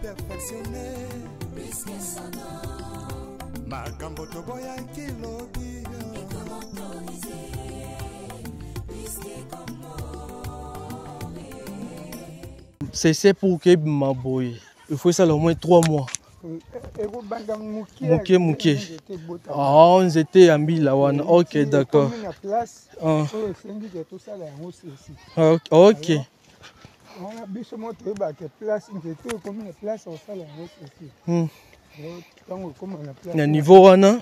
perfectionné. Makambo toboya kilobi. C'est pour que ma boy. Il faut ça au moins 3 mois. Mouké. Ah, on était à Milawan. Ok, d'accord. Ok. Il y a niveau 1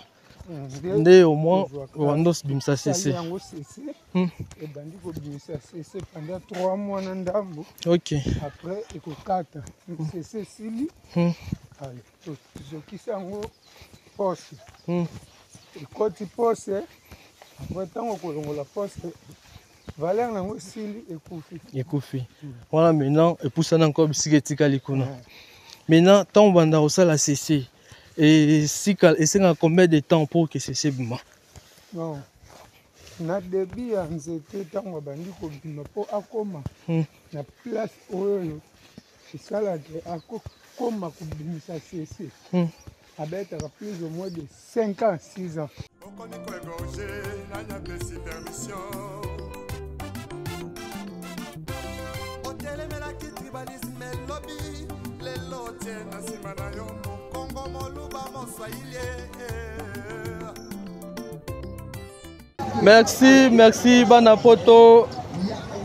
Né au moins, on a bimsa cessé. Pendant 3 mois, ok. Après, il faut 4. C'est Sili. Je quitte en poste. Et quand tu postes, après, tant que la poste, Valère n'a Sili et Koufi. Voilà, maintenant, et pour ça, encore, maintenant, tant qu'on a aussi la cessé. Et c'est combien de temps pour que c'est bon? Non. Na début en c'était tant qu'on bandi ko bima po akoma. Na place oyo. C'est ça là akoma ko bimisa cessé. Avec plus ou moins de 5 ans, 6 ans. Merci, Bana Poto,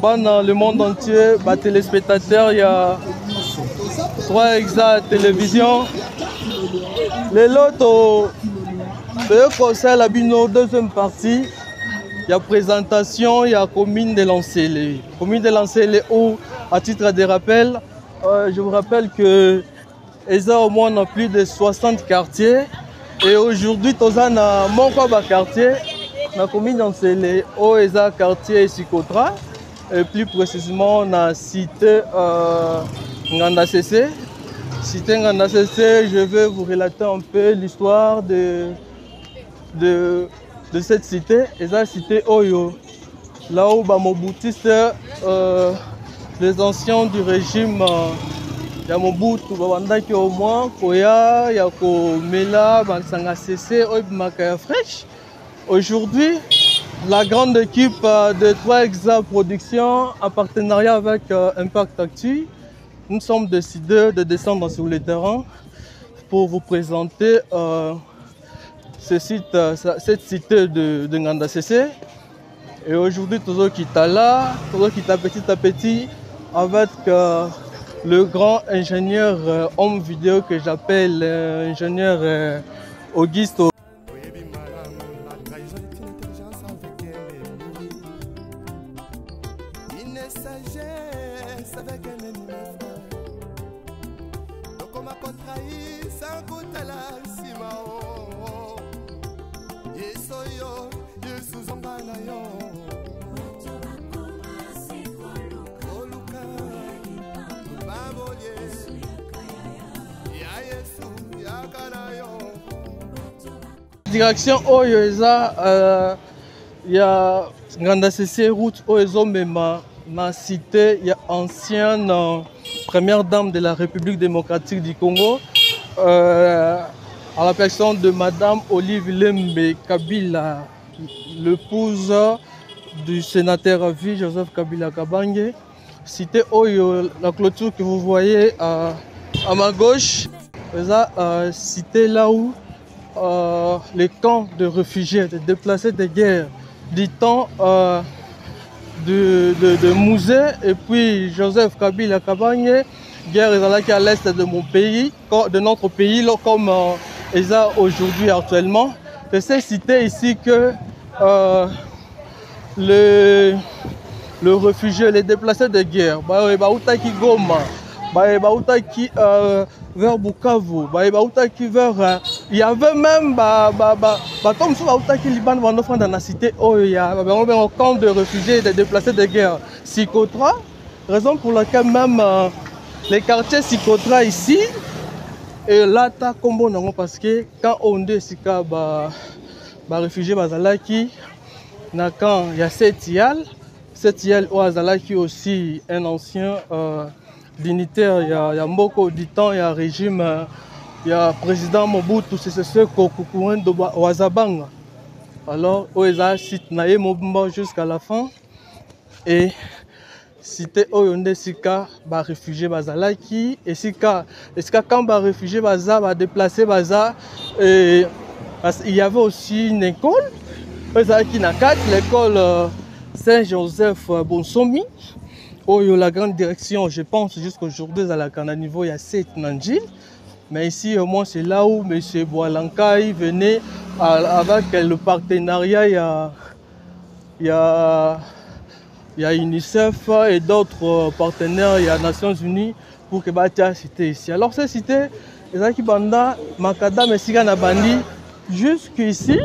Bana le monde entier, Bana téléspectateurs, il y a 3 Exa télévision. Les lotos, le conseil la bino, deuxième partie, il y a présentation, il y a commune de Lancélé. Commune de Lancélé où, à titre de rappel, je vous rappelle que Exa au moins a plus de 60 quartiers. Et aujourd'hui, Tozan a mon quartier. La commune d'Ancélé, Oeza quartier Sikotra, et plus précisément dans la cité Nganda CC. Cité Nganda CC, je vais vous relater un peu l'histoire de cette cité. Et la cité Oyo, là où Mobutistes, les anciens du régime Mobutu, Babandaki au moins, Koya, Yako Mela, Bansanga CC, Oibmakaya Fresh. Aujourd'hui, la grande équipe de 3 Exa Productions, en partenariat avec Impact Actu, nous sommes décidés de descendre sur le terrain pour vous présenter cette cité de Nganda CC. Et aujourd'hui, tout ce qui est là, tout ce qui est petit à petit, avec le grand ingénieur homme vidéo que j'appelle ingénieur Augusto. Direction Oyoza, il y a Nganda CC route Oyozo, mais ma cité, il y a ancienne première dame de la République démocratique du Congo, à la personne de Madame Olive Lembe Kabila, l'épouse du sénateur à vie Joseph Kabila Kabange. Cité Oyo, la clôture que vous voyez à ma gauche, cité là où les camps de réfugiés, de déplacés de guerre, du temps de Mouzé et puis Joseph Kabila Kabange, guerre est à l'est de mon pays, de notre pays, comme ESA aujourd'hui actuellement. C'est cette cité ici que le réfugié, les déplacés de guerre, Goma, vers Bukavu, il y avait même comme qui Liban dans la cité un camp de réfugiés et de déplacés de guerre Sikotra, raison pour laquelle même les quartiers Sikotra ici et là ta combo parce que quand on dit sika réfugiés bazalaki na quand il y a cette yal au Azalaki aussi un ancien dignitaire ya mboko du temps ya régime ya président Mobutu Sese Seko Kukuwendo Wazabanga. Alors oza site na ye mobimba jusqu'à la fin et cité oyonde sika ba réfugiés bazalaki et sika quand ba réfugiés baza ba déplacés baza et il y avait aussi une école qui na kati l'école Saint-Joseph Bonsomi. Oyo la grande direction, je pense jusqu'aujourd'hui à la niveau il y a 7 Nandjil. Mais ici au moins c'est là où M. Boalankai venait avec le partenariat il y a UNICEF et d'autres partenaires, il y a Nations Unies pour que Batia cité ici. Alors cette cité, Ezaki Banda, Makada, Messiga Nabandi, jusqu'ici,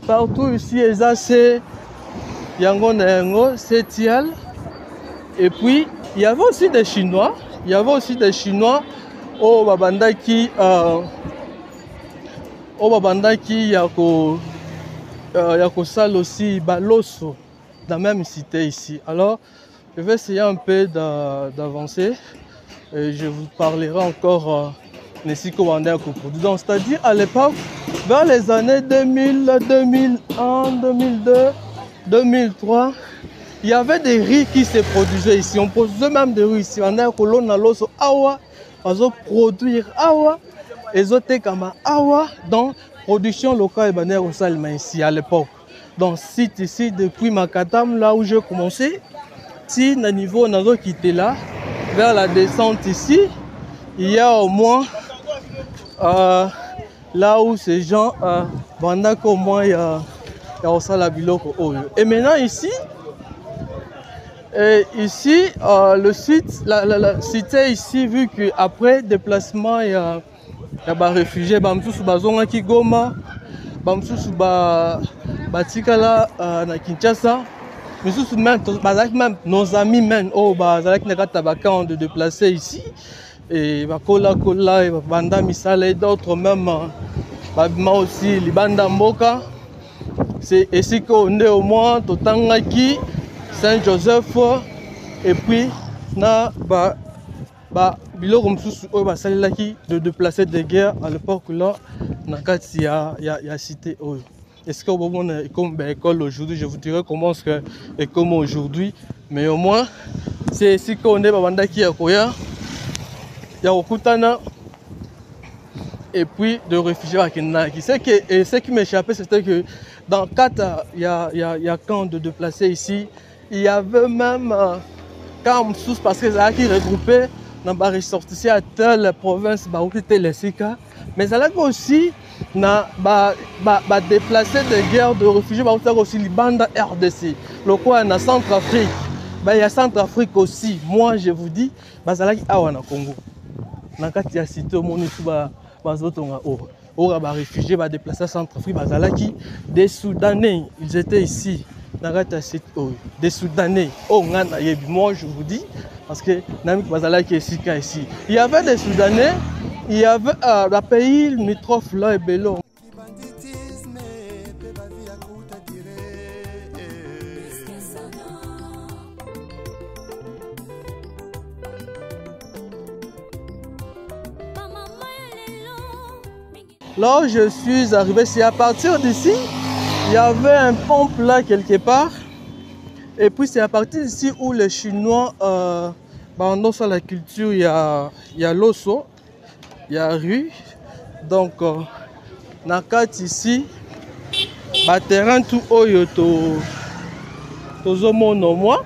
partout ici, c'est Yangon Nengo, c'est Tial. Et puis, il y avait aussi des Chinois. Il y avait aussi des Chinois au Babandaki, Yako Sal aussi, Baloso, dans la même cité ici. Alors, je vais essayer un peu d'avancer. Je vous parlerai encore Nesiko Bandako. Donc, c'est-à-dire à l'époque, vers les années 2000, 2001, 2002, 2003, il y avait des riz qui se produisaient ici. On produisait même des riz ici. On a colonne à l'os awa, on a produire awa, et autres comme awa, donc production locale et bannière au Salma ici à l'époque. Donc site ici depuis Makatam, là où j'ai commencé, si le niveau on a quitté là, vers la descente ici, il y a au moins là où ces gens, pendant qu'au moins il y a au Salabiloko. Et maintenant ici. Et ici, le site, la cité ici, vu qu'après déplacement, il y a des réfugiés, Bamsous Bazonga Kigoma, Bamsous Batikala na Kinshasa, même nos amis même, Bazalak Nekatabaka de déplacer ici, et Bakola Kola, et Banda Misala et d'autres même, Babima aussi, Libanda Mboka, c'est ici qu'on est au moins, Totangaki. Saint-Joseph et puis na biloko msusu oyo basalelaki de déplacer des guerres à l'époque là na kati ya cité oyo. Est-ce que vous avez comme école aujourd'hui? Je vous dirai comment est-ce que et comme aujourd'hui, mais au moins c'est ici qu'on est babandaki ya koya ya okutana et puis de réfugiés à Kenaki. Ce qui m'échappait c'était que dans 4 il y a camp de déplacés ici. Il y avait même camp sous parce que ça qui regroupé dans les ressortissants à telle province où était les Sika, mais ça a aussi déplacé des guerres de réfugiés aussi les bandes RDC, le coin en Centrafrique, il y a Centrafrique aussi. Moi je vous dis, ça a en Congo, dans il y a cité au monde les réfugiés déplacés à Centrafrique, des Soudanais, ils étaient ici. Des Soudanais, moi je vous dis, parce que ici. Il y avait des Soudanais, il y avait le pays limitrophe là et Belon. Là où je suis arrivé, c'est à partir d'ici. Il y avait un pompe là quelque part. Et puis c'est à partir d'ici où les Chinois, dans la culture, il y a l'osso, il y a rue. Donc, Nakat ici, terrain tout oyo tozomono moi.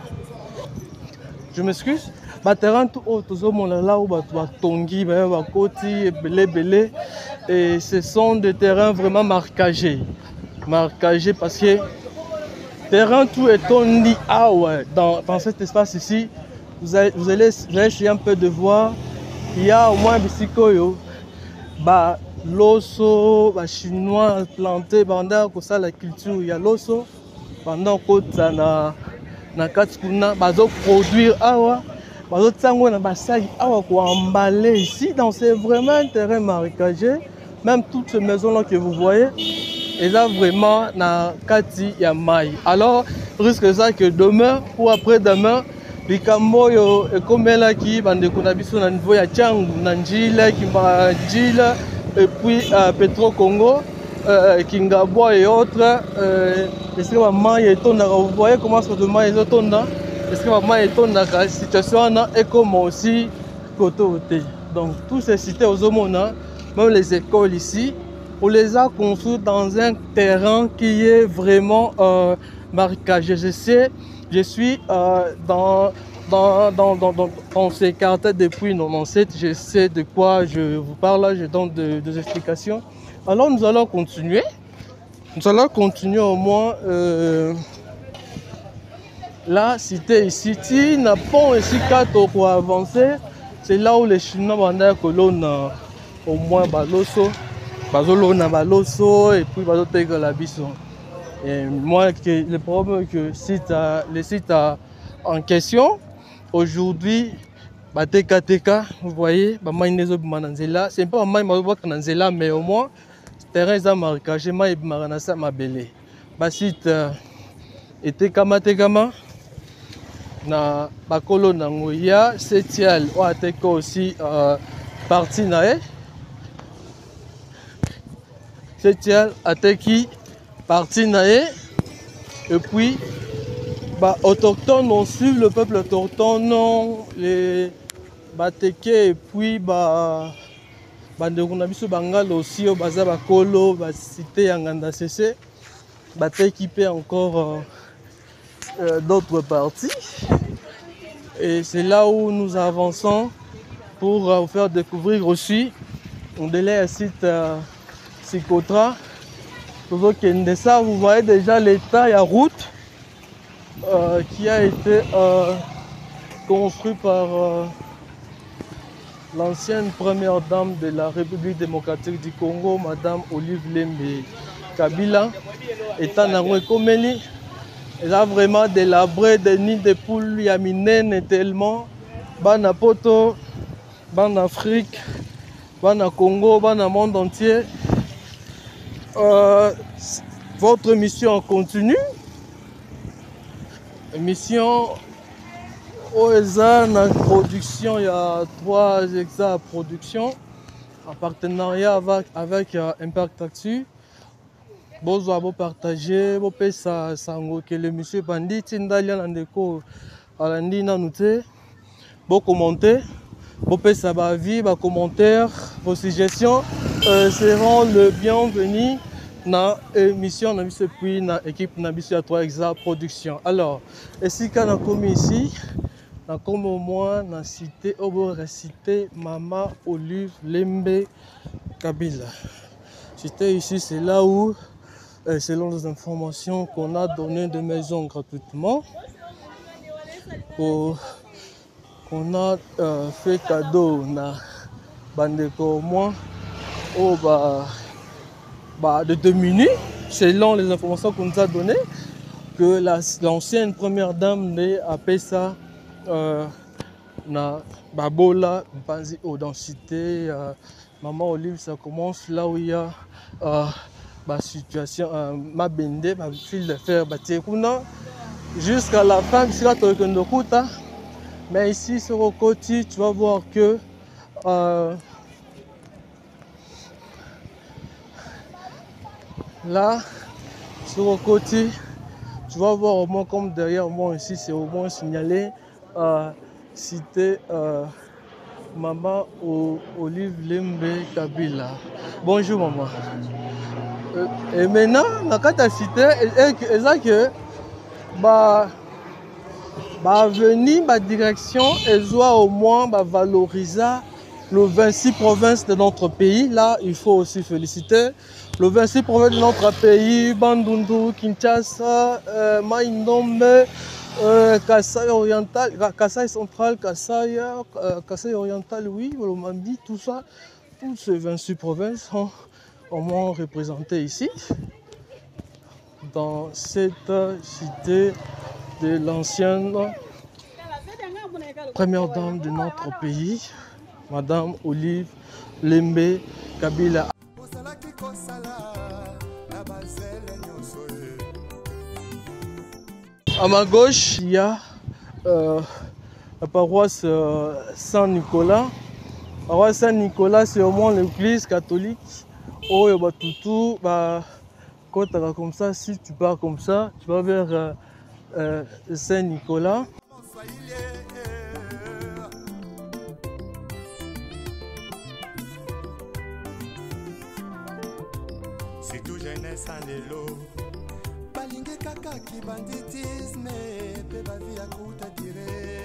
Je m'excuse. Terrain tout oyo tozomono là où tongi, bakoti, belé. Et ce sont des terrains vraiment marquagés. Marquagé parce que terrain tout est tondi dans cet espace ici. Vous allez essayer un peu de voir. Il y a au moins des sikoyo, l'osso, chinois planté pendant que ça la culture. Il y a l'osso pendant que ça na katskuna bazo produire awa bazo tsango na basagi awa ko emballer ici. Donc c'est vraiment un terrain marécagé. Même toutes ces maisons là que vous voyez. Et là vraiment na kati ya mai. Alors risque ça que demain ou après-demain likambo oyo ekomelaki bandeko na biso na niveau ya Tchangu na Njila Kimba Njila et puis Petro Congo Kingabwa et autres est-ce que maman etondaka vous voyez comment ça demande les autres est-ce que maman etondaka situation na et comme aussi côté donc tous ces cités aux homona même les écoles ici on les a construits dans un terrain qui est vraiment marquage. Je suis dans ces quartiers depuis 97, je sais de quoi je vous parle, je donne des explications. Alors nous allons continuer. Nous allons continuer au moins la cité ici. Si n'a pas ici 4 pour avancer, c'est là où les Chinois vont dire que l'on a au moins Baloso. Bazolona Baloso et puis Bazotega la Bisson. Et moi, le problème que le site en question, aujourd'hui, Teka, vous voyez, c'est pas Manzela, mais au moins, terrain est marqué, j'ai maranasa ma belle. Site était Kama, na Bakolo Nangoya, Setial, ou Ateko aussi, parti nae. Setial, Ateki, parti nae. Et puis, autochtones, on suit le peuple autochtone, les Bateke, et puis, Banderunabiso Bangal aussi, au Baza Bakolo, Cité Yanganda CC, Bateki paie encore d'autres parties. Et c'est là où nous avançons pour vous faire découvrir aussi on délai un site Psychotra. Vous voyez déjà l'état, il y a route qui a été construit par l'ancienne première dame de la République démocratique du Congo, Madame Olive Lembe Kabila. Étant dans Komeli, elle a vraiment délabré des nids de poules, il y a minène tellement. Bana Poto, Bana Afrique, Bana Congo, Bana monde entier. Votre mission continue. Mission OESA, la production, il y a 3 hectares de production en partenariat avec Impact Actu. Vous partager, vous pouvez que le monsieur Bandit, vous commenter, vous pouvez avis, vos commentaires, vos suggestions seront le bienvenu dans l'émission puis dans l'équipe de 3 hectares de production. Alors, ici, quand on a commis ici, on a comme au moins dans la cité, cité Mama Olive Lembe Kabila. Cité ici, c'est là où, selon les informations qu'on a données de maisons gratuitement, qu'on a fait cadeau na bandeko au moins de 2 minutes, selon les informations qu'on nous a données, que l'ancienne première dame de Apesa na Babola, Mpanzi Densité, Maman Olive, ça commence là où il y a situation, Mabende, fil de fer, jusqu'à la fin, mais ici sur le côté, tu vas voir que là, sur le côté, tu vas voir au moins comme derrière moi ici, c'est au moins signalé cité Maman Olive Lembe Kabila. Bonjour maman. Et maintenant, la cité, c'est que venir ma direction et doit au moins valoriser le 26 provinces de notre pays. Là, il faut aussi féliciter le 26 provinces de notre pays, Bandundu, Kinshasa, Maïndombe, Kasaï oriental, Kasaï central, Kasaï oriental, oui, Olomami, tout ça, toutes ces 26 provinces sont au moins représentées ici, dans cette cité de l'ancienne première dame de notre pays, Madame Olive Lembe Kabila. À ma gauche, il y a la paroisse Saint-Nicolas. La paroisse Saint-Nicolas, c'est au moins l'église catholique. Oh, bah, tout, bah, quand tu vas comme ça, si tu pars comme ça, tu vas vers Saint-Nicolas. C'est tout jeunesse en élo. Balingue kaka qui banditisme, pe ba vie à coup à tirer.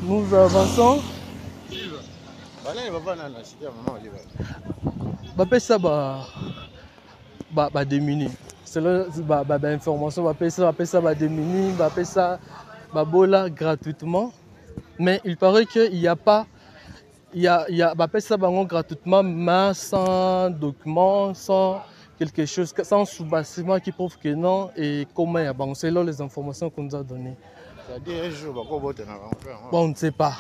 Nous avançons. Ça va démini. C'est l'information. Va démini. Ça bola gratuitement. Mais il paraît qu'il n'y a pas. Il y a ça gratuitement, mais sans document, sans quelque chose, sans sous-bâtiment qui prouve que non. Et comment il y a bon, c'est là les informations qu'on nous a données. Bon, on ne sait pas,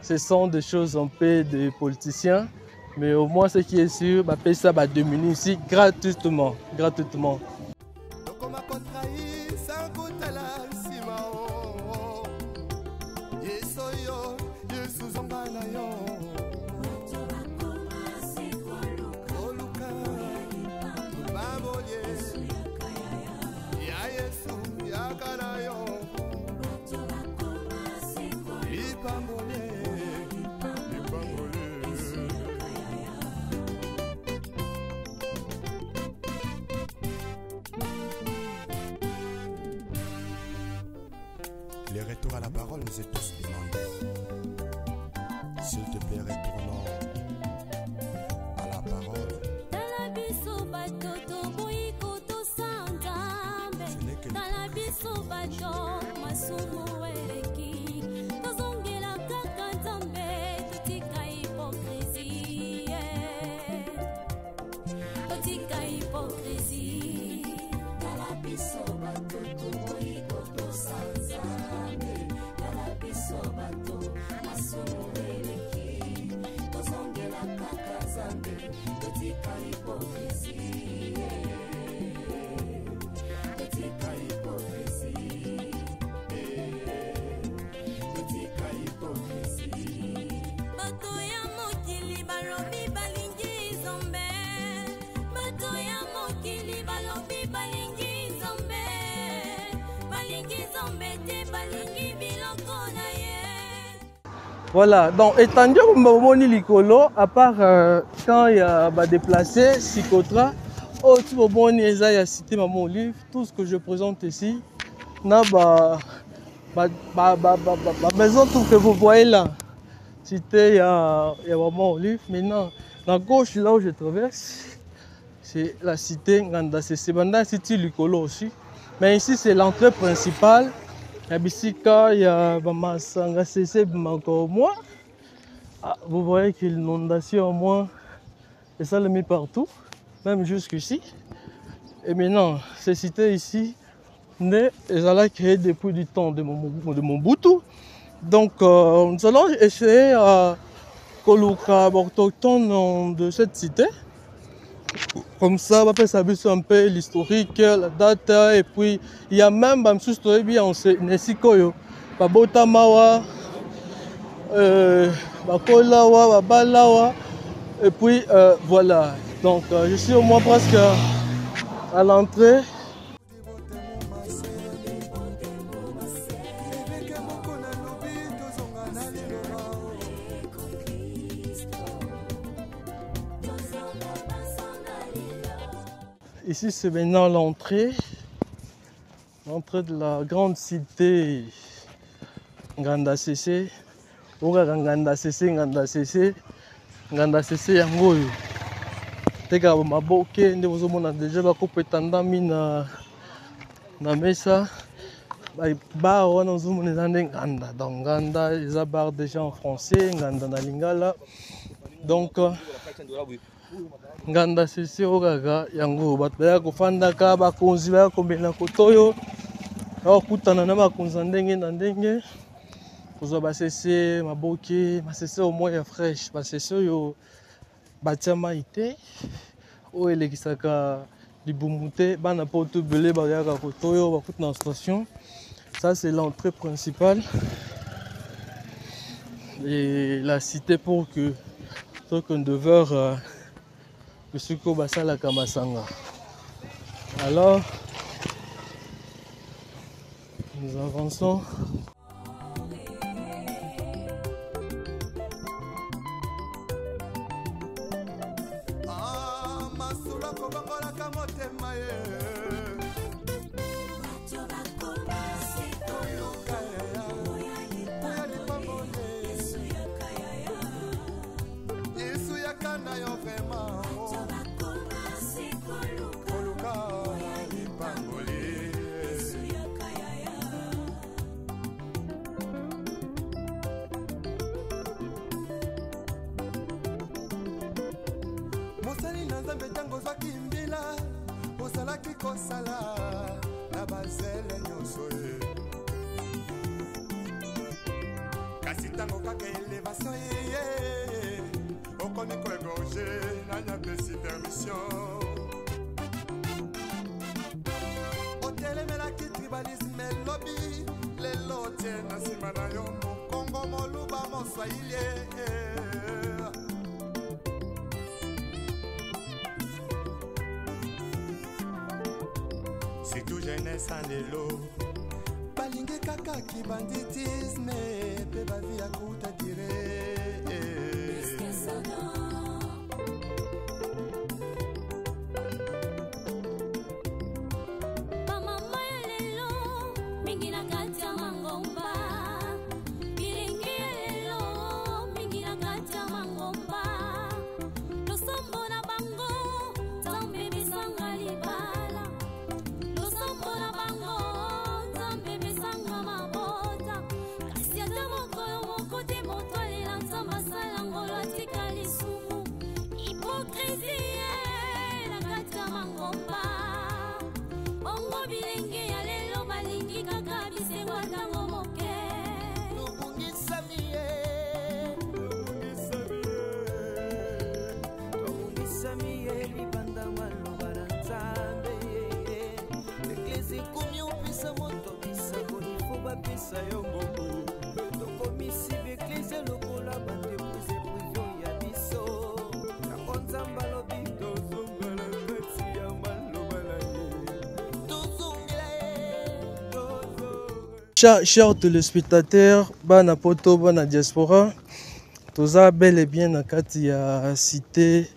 Ce sont des choses un peu des politiciens, mais au moins ce qui est sûr, ça va démunir ici gratuitement. Les retours à la parole nous est tous demandés. S'il te plaît, retournons à la parole. Ce n'est que Voilà, donc étendu comme Licolo, à part quand il y a déplacé, Psychotra, tu vas citer mon livre, tout ce que je présente ici, ma maison, tout que vous voyez là, cité, il y a mon livre. Maintenant, la gauche, là où je traverse, c'est la cité Nganda, c'est la cité Licolo aussi. Mais ici, c'est l'entrée principale. Il y a Masanga CC encore moins. Vous voyez que l'inondation au moins et ça le met partout, même jusqu'ici. Et maintenant, ces cités ici, elles ont créé depuis du temps de Mobutu. Donc, nous allons essayer à coloquer autochtone de cette cité. Comme ça, on va faire un peu l'historique, la date, et puis il y a même un sous-story bien, on sait, Nesikoyo, Babotamawa, Bakolawa, Babalawa, et puis voilà. Donc je suis au moins presque à l'entrée. Ici, c'est maintenant l'entrée de la grande cité nganda sese okaka nganda sese yango oyo tekaka bamaboke nde bozomona deja bakopo etandami na mesa bar wana ozomona eza nde nganda donc nganda eza bar déjà en français nganda na lingala donc nganda sese okaka yango bato baya kofandaka bakonzi baya komela kotoyo bakutana na bakonzi ya ndenge na ndenge kozwa basese maboke basese au moins ya fraîche basese oyo batia mai te oyo elekisaka libumu te bana poto ebele bayaka kotoyo bakuta na station. Ça c'est l'entrée principale et la cité pour que un deveur que ce que basala kamasanga. Alors nous avançons. mosali na nzambe ntango ozwaki mbila ozalaki kosala na bazele nyonso ye kasi ntango kaka elevation yeye okomi koegorge nanyapesi permission otelemelaki tribalisme elobi lelo tie na nsima na yo mokongo moluba moswahili surtout jeunesse en lelo balingi kaka kibanditisme pe bavi ya kuta dire Chers téléspectateurs, bana poto bana diaspora, toza bel et bien na kati ya cité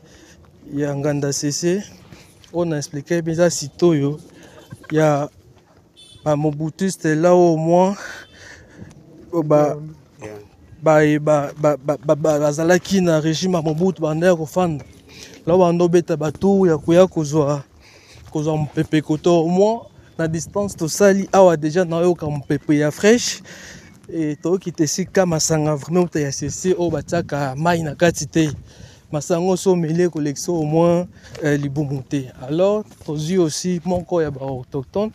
ya nganda sese. On a expliqué bien ça cité yo. Ya ba Mobutuiste là au moins bazalaki na régime ya Mobutu banda ya kofanda. Là bando beta batu ya kuya kozwa mpepe koto au moins na distance to sali awa déjà na yo ka mpepe ya fraîche et to ki te sika masanga vraiment te ya ceci o bataka mai na kati te masango so mêlé collection au moins libumu te. Alors tozi aussi moko ya ba autochtone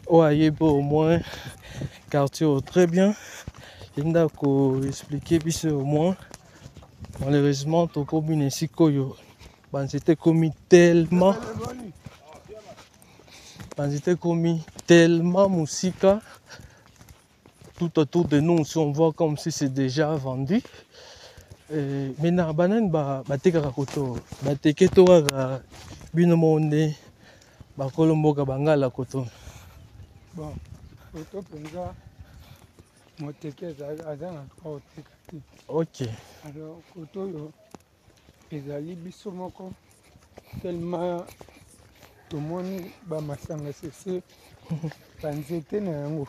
o ayebo au moins quartier très bien inda ko expliquer bis au moins malheureusement to commune sikoyo ban c'était commis tellement musika tout autour de nous, si on voit comme si c'est déjà vendu. Maintenant, banan batekaka koto, bateke to ga bino monde bakolomboka bangala koto. Bon, koto penza moteke azana oteka ti. OK. Alors koto yo ezali biso moko tellement tomoni bamasanga sese banzete na yango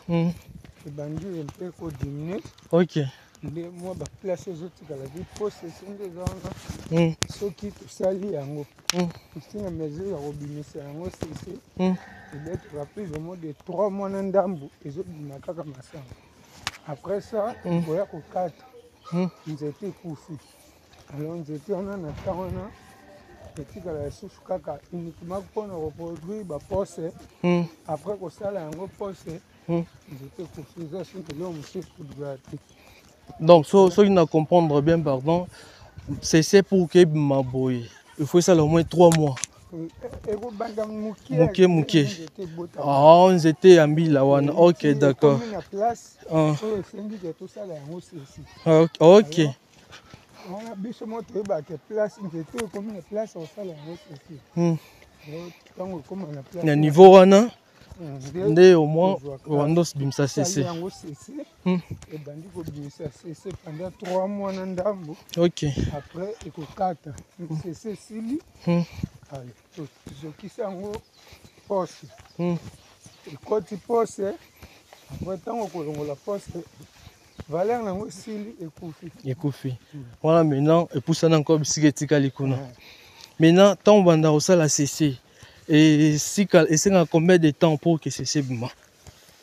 ebandi mpe kodimine Ok. nde mwa baplace ezotikala bi po sese nde eza wana soki tosali yango tosinga mesure ya kobimisa yango sese ebetaka plus au moins de 3 mois na ndambu ezobima kaka masango après ça koya kokata nzete ekufi alors nzete wana na ntan wana etikala lisusu kaka uniquement mpona koproduire bapose après kosala yango pose nzete ekufi eza sinteleo mosusu kodugaa te. Donc, so il n'a comprendre bien, pardon, c'est pour que Maboye. Il faut ça au moins 3 mois. Mouké. Ah, on était à Milawana. Ok, d'accord. Ok. Le niveau wana nde au moins wandos bimsa cessé. Ebandi kobimisa cessé pendant 3 mois na ndambo. Ok. Après ekokata cessé sili. Allez, tozokisa yango pose. Ekoti pose. Après ntango kolongola pose valeur nango sili ekufi. Ekufi. Voilà maintenant epusana encore bisika etikali kuna. Maintenant tant banda osala cessé. Et si c'est combien de temps pour que c'est bima?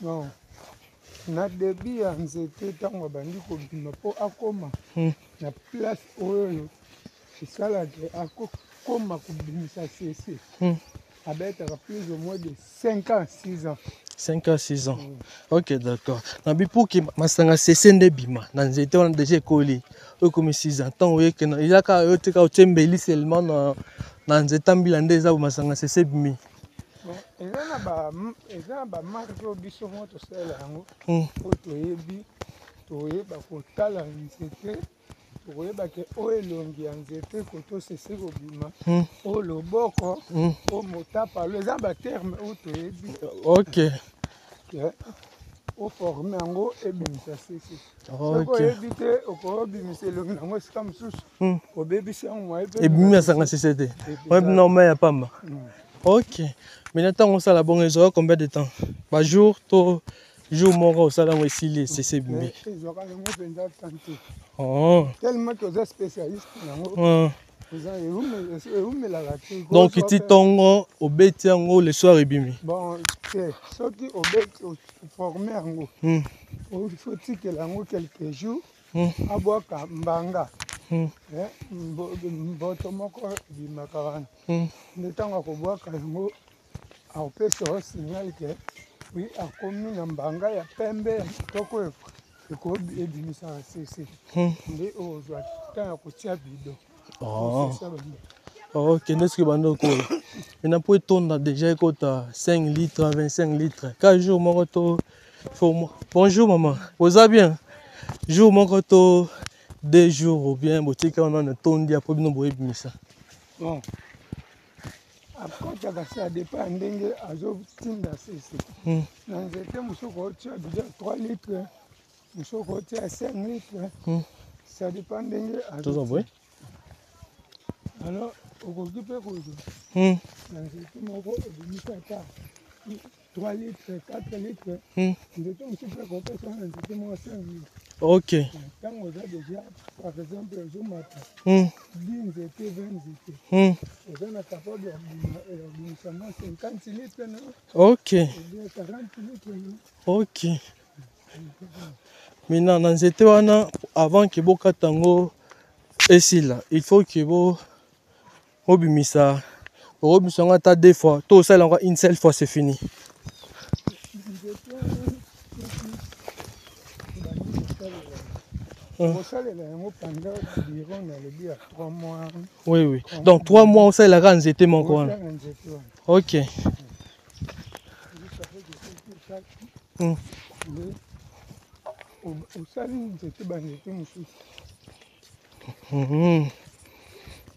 Non. Na début ya nzete ntango abandi kobima mpo akoma na place oyo esalaka akokoma kobimisa cessé abetaka plus au moins de 5 ans 6 ans. 5 à 6 ans. Ok, d'accord. Nabi pour que masanga cessé nde bima na nzete on a déjà ekoli comme 6 ans. Tant oye que il a ka yote ka otembeli seulement na nzete mbila nde eza masanga cessé bimi. eza na bamarke oyo biso moko tosala yango po toyeba kotala nzete tokoyebake oyo elongi ya nzete koto sese kobima oyo loboko oyo motapalo eza baterme oyo toyebi ok oforme yango ebimisa sese soki oyebi te okobimisa elongi nango esika mosusu obebisi yango mwaye ebimisanga sese te oyebina omai ya pamba. Ok. Maintenant, tant on sala bon, ils auront combien de temps? Par jour, tout jour, mort, au salon, ici, c'est bien. Oh. Tellement que vous êtes spécialiste. Donc, tu t'en au bêtis le soir et bimi. Bon, c'est ce qui au bêtis formé en haut. Il faut que l'ango quelques jours à boire mbanga. Mboto moko bimakana. Ndetanga ko boire kango a opesa signal que oui akomi na mbanga ya pembe toko eko ebimisa cc. Nde ozwa tanga kotia bido. Oh. Ok, n'est-ce que bando ko. Il n'a pas ton déjà écouté 5 litres, 25 litres. 4 jours mon retour. Bonjour maman. Vous allez bien? Jour mon retour 2 jours ou bien boutique on a un ton dia pour nous boire bimisa. Bon. Après ça dépend ndenge azotinda cc. Na nzete musoko tia déjà 3 litres. Musoko tia 5 litres. Ça dépend ndenge azotinda. Alors, au occupé quoi? Dans ce moment, il 3 litres, 4 litres. Nous étions aussi très contents dans ce moment 5 litres. Ok. Quand on a déjà, par exemple, un jour matin, 10 étaient, 20 étaient. On est capable de 50 litres. Ok. 40 litres. Ok. Maintenant, dans cette année, avant que vous tango ici là, il faut que vous obimisa ngata 2 fois tout ça encore une seule fois c'est fini. Oui oui. Donc 3 mois on sait la grande était mon coin. OK.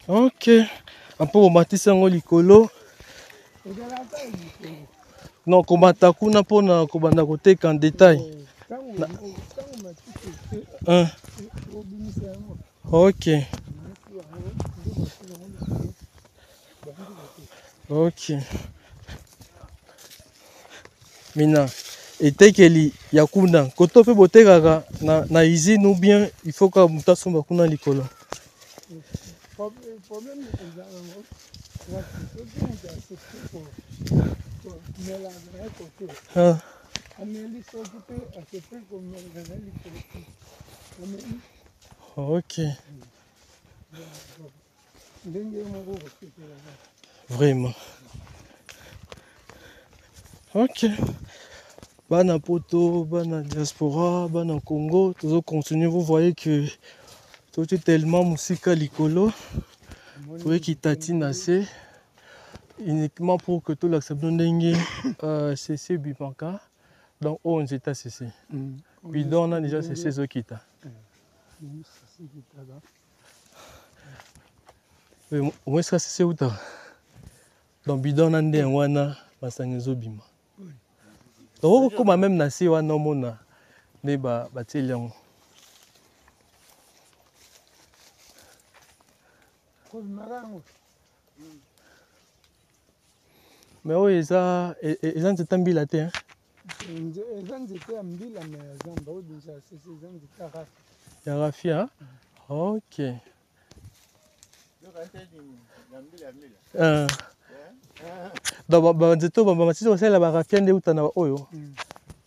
OK. Après on bâtisse ngo likolo. Non, komata kuna pona kobanda koteka en détail. OK. OK. Mina etekeli ya kuna koto pe botekaka na usine ou bien il faut ka muta somba kuna likolo. Problème ok. Vraiment. Ok. Bana poto, bana diaspora, bana Congo, toujours continuer. Vous voyez que tout est tellement musika likolo. Vous voyez qu'il tatine assez. Uniquement pour que tout l'accepte d'engue cessé bipanka. Donc on est cessé. Puis donc on a déjà cessé ce kita. Au moins ça c'est où t'as. Donc bidon on a wana masangezo bima. Donc comme même nasi wana mona ne ba bateliango. Mais oui, ça c'est un bilaté. Hein? Il y a Rafia. Ok. Donc,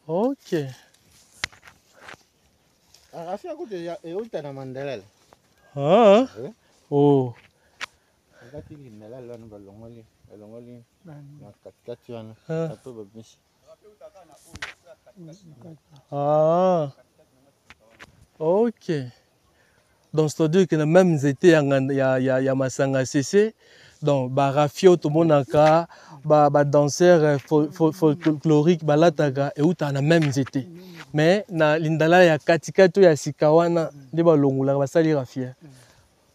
ok. Ah, oh. Ah, ok. Donc, c'est-à-dire que même été ya masanga cessé. Donc, Rafio, tout le monde a danseur folklorique, balataga, et où tu as même été. Mais, na lindala ya katika to ya sikawana, de balongula, basali Rafia.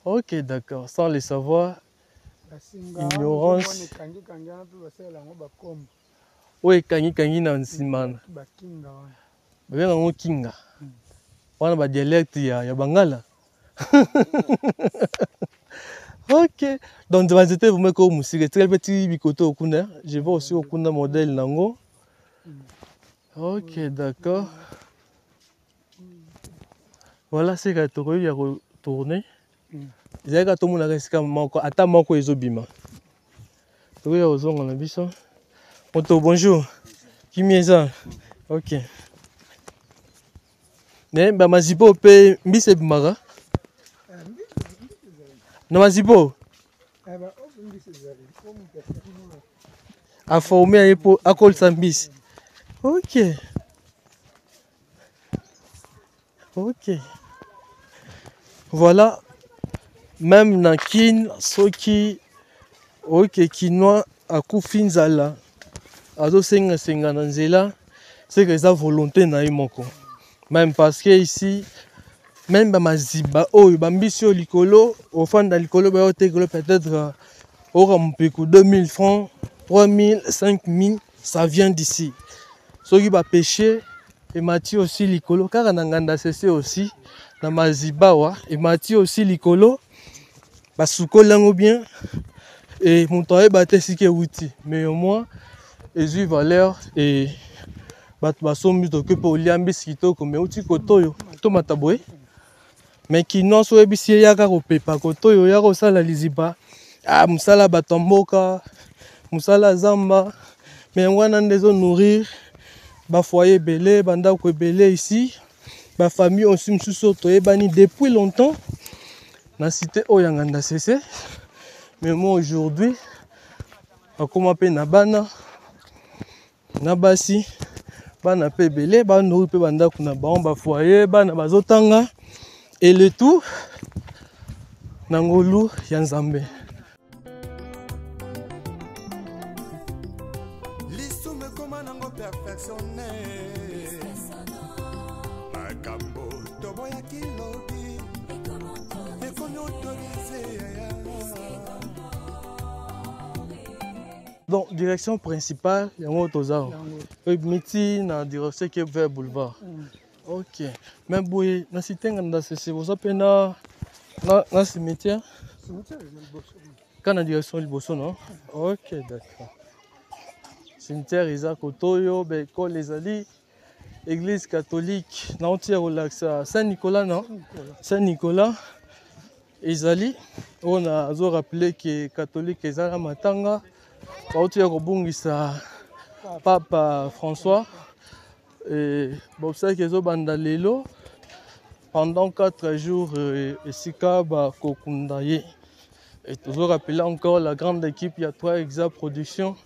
Ok, d'accord. Sans le savoir, ignorance. Oui, kangi na nsimana. Babenga ngo kinga. Wana ba dialecte ya Bangala. Ok. Donc c'était vraiment comme musique. Très petit bikoto okunda. Je vois aussi okunda modèle nango. Ok, d'accord. Voilà, c'est que tu as retourné. J'ai que tout le monde a resté à moko ezobima. Tu as osé on a vu ça. Bonjour. Qui m'est ça? Ok. Mais bah mazipo pe mbise bimara. Na mazipo. A formé à col sambis. Ok. Ok. Voilà. Même na kin soki ok kinois a kufinzala. Azo senga na nzela. C'est que ça volonté na imoko. Même parce que ici même maziba oh bambisi o likolo au fond dans likolo ba otekolo peut-être au mpeku 2000 francs, 3000, 5000, ça vient d'ici. Ceux qui va pêcher et mati aussi likolo car na nganda cessé aussi na maziba wa et mati aussi likolo ba sukolango bien et mon toye baté sike wuti mais au moins et valeur et ba sombi to que pour liambi sikito mais uti kotoyo to mataboy. Mais qui non soit bisi ya ka kopepa koto yo ya ko sala liziba ah musala batomboka musala zamba mais wana ndezo nourrir ba foyer belé banda ko belé ici ba famille aussi msuso to ebani depuis longtemps na cité oyanganda cessé mais moi aujourd'hui akoma pe na bana na basi bana pe belé ba nourrir pe banda kuna ba foyer bana bazotanga. Et le tout, Nangolu Yanzambe. Donc, direction principale, il y a un autre miti na direction qui est vers boulevard. Ok. Mais boy, na cité nganda c'est vous appelez na cimetière. Quand la direction liboso non. Ok, d'accord. Cimetière Isaac Otoyo, ben école les ali église catholique nauti ya kolakisa Saint-Nicolas non Saint-Nicolas ezali ona azo rappeler que catholique ezala matanga bauti ya kobungisa Papa François et bosaki ezobanda lelo pendant 4 jours esika bakokunda ye. Et toujours rappeler encore la grande équipe, il y a 3 Exa Productions.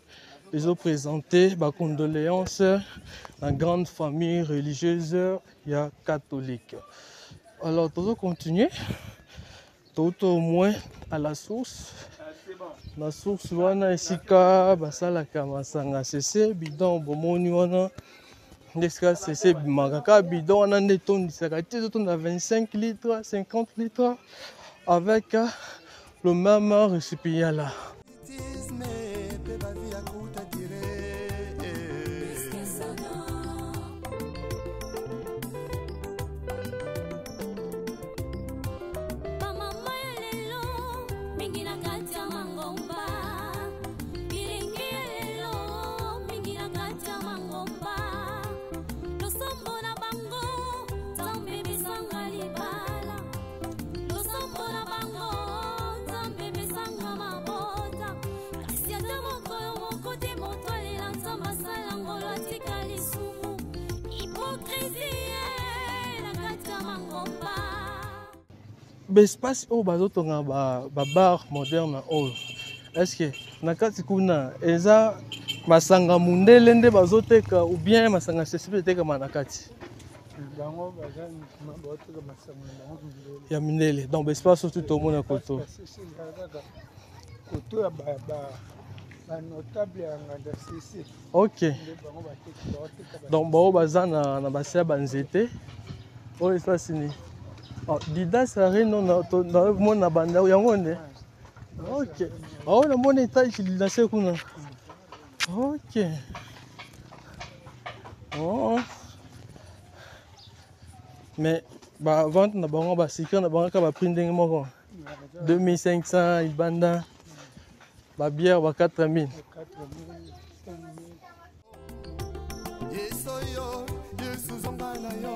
Ils ont présenté ma condoléances à la grande famille religieuse, il y a catholique. Alors, toujours continuer. Tout au moins à la source. La source, wana esika basala kamasanga cc bidon bomoni wana nesika cc bimaka bidon wana netondisaka te à 25 litres, 50 litres avec le même récipient là. Espace au bazotonga bar moderne oh est-ce que nakati kuna eza masanga mundele nde bazoteka ou bien masanga sesipe teka manakati bango bazani maboteka masanga ya mindele donc espace tout au monde koto koto ya ba notable ya nganda cc OK donc bao bazana na basia banzete oh espace ni oh, Dida Sare non na mona banda yango nde. OK. Oh na mona étage la sekuna. OK. Oh. Mais ba vente na bango ba sikir na bango ka ba prix ndenge moko. 2500 ibanda. Ba bière ba 4000. Yesoyo, Yesu zongana yo.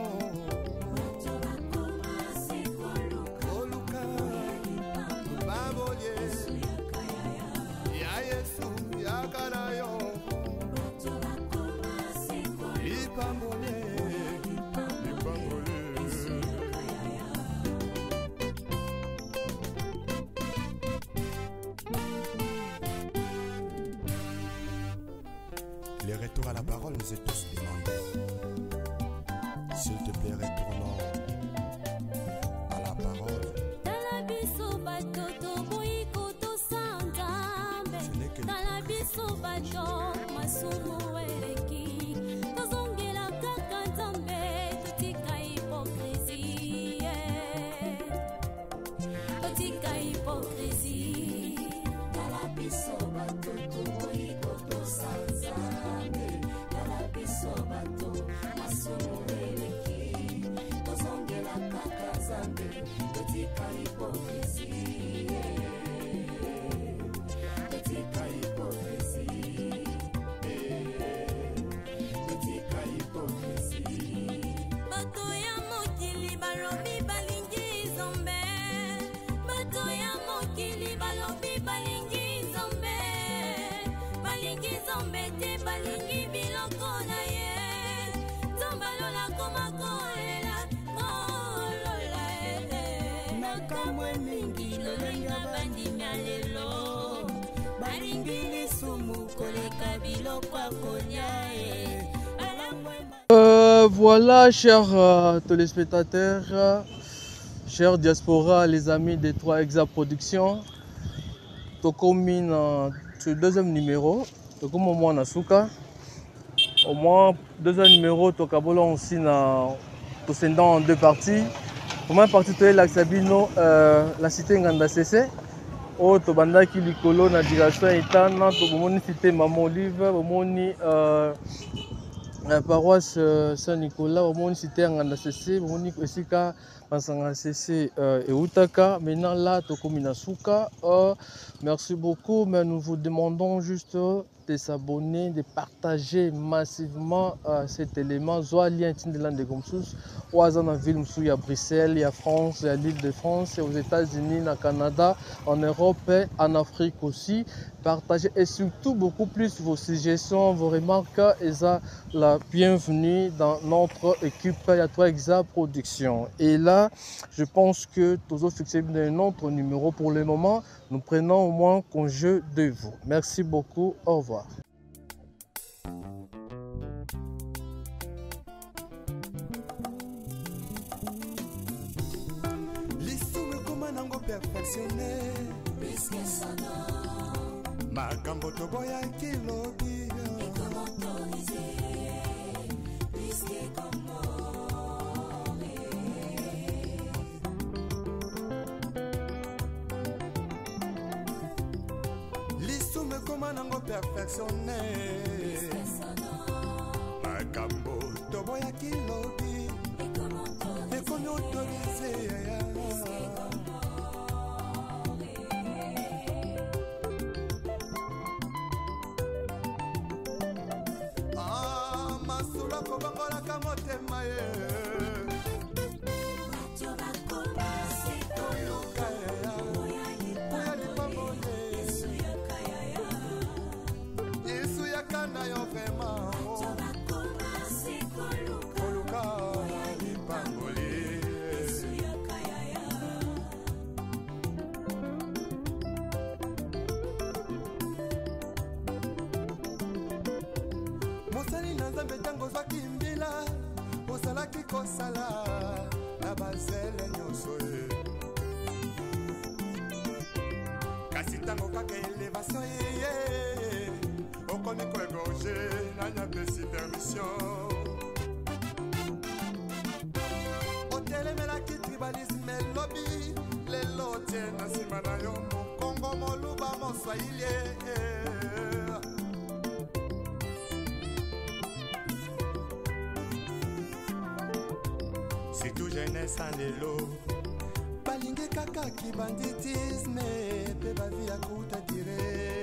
Les retours à la parole nous est tous demandés. S'il te plaît, retournons à la parole. Voilà, chers téléspectateurs, chers diaspora, les amis des 3 Exa Productions, Tokomine, ce deuxième numéro, Tokomo Mwana Suka, au moins deuxième numéro, Tokabolon aussi descendant en 2 parties. Au moins partie de l'Axabino, la cité Nganda CC, au Tobanda qui Likolo, na direction Etana, Tobomoni cité Maman Olive, Bomoni. La paroisse Saint-Nicolas, au monde cité en CC, au monde aussi Masanga CC et Outaka. Maintenant là, Tokomina Suka. Merci beaucoup, mais nous vous demandons juste de s'abonner, de partager massivement cet élément. Soit lien Tindeland de Gomsous, ou à la ville à Bruxelles, il y a France, il y a l'île de France, et aux États-Unis, au Canada, en Europe et en Afrique aussi. Partagez et surtout beaucoup plus vos suggestions, vos remarques, et ça, la bienvenue dans notre équipe Yatwa Exa Production. Et là, je pense que tous autres fixés un autre numéro pour le moment. Nous prenons au moins congé de vous. Merci beaucoup. Au revoir. Makambo toboya kilobi lisu me koma nango perfectionné makambo toboya kilobi ekomi autorisé kobangolaka motema ye yesu yakanda yo vrema koluka lipangoli mosali na nzambe ntango zwaki mbila ozalaki kosala na bazele nyonso ye kasi ntango kaka elevation ye okomi koegorge nanyapesi permission otelemelaki tribalisme elobi lelo tie na nsima na yo mokongo moluba moswahili c'est tout jeunesse en lelo balingi kaka kibanditisme pe bavi akuta dire